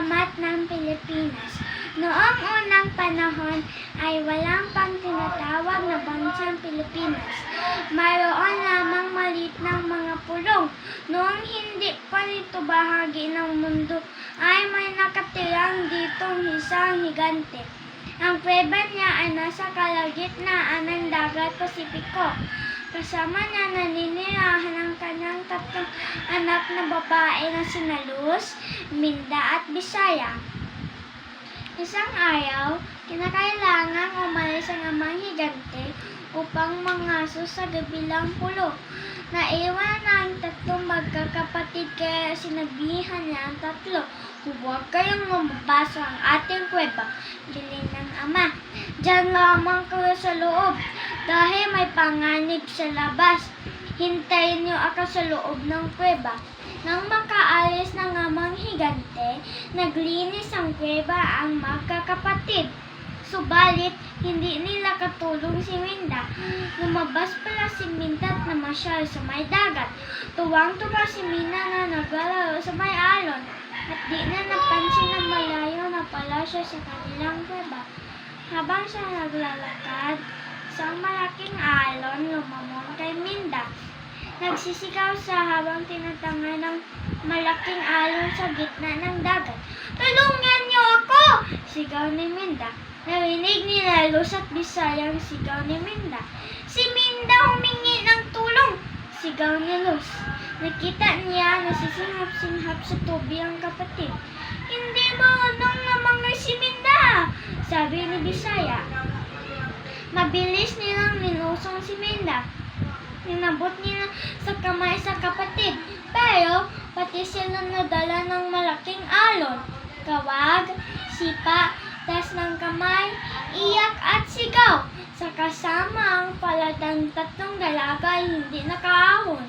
alamat ng Pilipinas. Noong unang panahon ay walang pang tinatawag na bansang Pilipinas. Mayroon lamang maliit ng mga pulong. Noong hindi pa nito bahagi ng mundo ay may nakatirang ditong isang higante. Ang kuweba niya ay nasa kalagitnaan ng dagat Pasipiko. Kasama niya naninirahan ang kanyang tatlong anak na babae na sina Luz, Minda at Bisaya. Isang araw, kinakailangang umalis ang amang higante upang mangaso sa gabilang pulo. Naiwan na ang tatlong magkakapatid kaya sinabihan niya ang tatlo, "Huwag kayong mababaso ang ating kuweba," bilin ng ama. "Diyan lamang kayo sa loob dahil may panganib sa labas. Hintayin niyo ako sa loob ng kuweba." Nang makaalis ng amang higante, naglinis ang kuweba ang magkakapatid. Subalit, hindi nila katulong si Minda. Lumabas pala si Minda at namasyal sa may dagat. Tuwang-tuwa si Minda na naglalaro sa may alon at di na napansin na malayo na pala siya sa kanilang kuweba. Habang siya naglalakad, isang malaking alon lumamon kay Minda. Nagsisigaw siya habang tinatangay ng malaking alon sa gitna ng dagat. "Tulungan niyo ako!" sigaw ni Minda. Narinig ni Luz at Bisaya ang sigaw ni Minda. "Si Minda humingi ng tulong!" sigaw ni Luz. Nakita niya na sisinghap-singhap sa tubig ang kapatid. "Hindi marunong namangay si Minda!" sabi ni Bisaya. Mabilis nilang linusong si Minda. Ninabot niya sa kamay sa kapatid, pero pati sila nadala ng malaking alon. Kawag, sipa, tas ng kamay, iyak at sigaw. Sa kasama ang palad ng tatlong dalaga ay hindi nakaahon.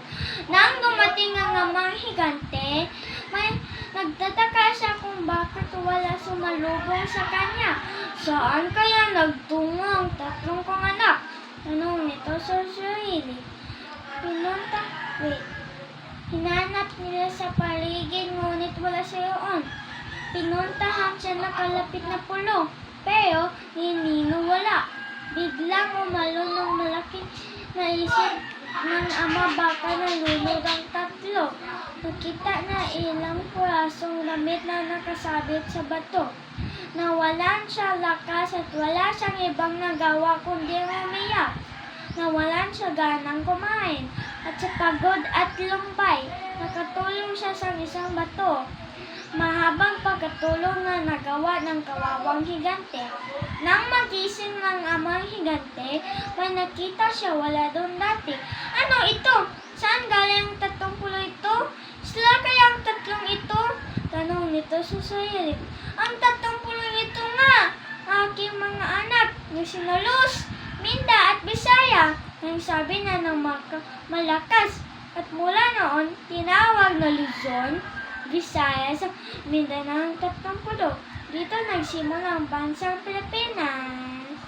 Nang dumating ang amang higante, may nagtataka siya kung bakit wala sumalubong sa kanya. "Saan kaya nagtungo ang tatlong kong anak?" tanong nito sa sarili. Hinanap nila sa paligid ngunit wala siya roon. Pinuntahan siya na kalapit na pulo, pero ninino wala. Biglang umalon ng malaki na isip ng ama baka nalunod ang tatlo. Nakita na ilang purasong damit na nakasabit sa bato. Nawalan siya lakas at wala siyang ibang nagawa kundi umiyak. Nawalan siya ganang kumain at sa pagod at lumbay, nakatulong siya sa isang bato. Mahabang pagkatulong na nagawa ng kawawang higante. Nang magising ng amang higante, may nakita siya wala doon dati. "Ano ito? Saan galing ang tatlong pulo ito? Sila kaya ang tatlong ito?" tanong nito sa sarili. "Ang tatlong pulo ito nga, aking mga anak na sina Luz, Minda at Bisaya," nang sabi na ng malakas. At mula noon, tinawag na Luzon, Visayas, Mindanao ang tatlong pulo. Dito nagsimula ang bansang Pilipinas.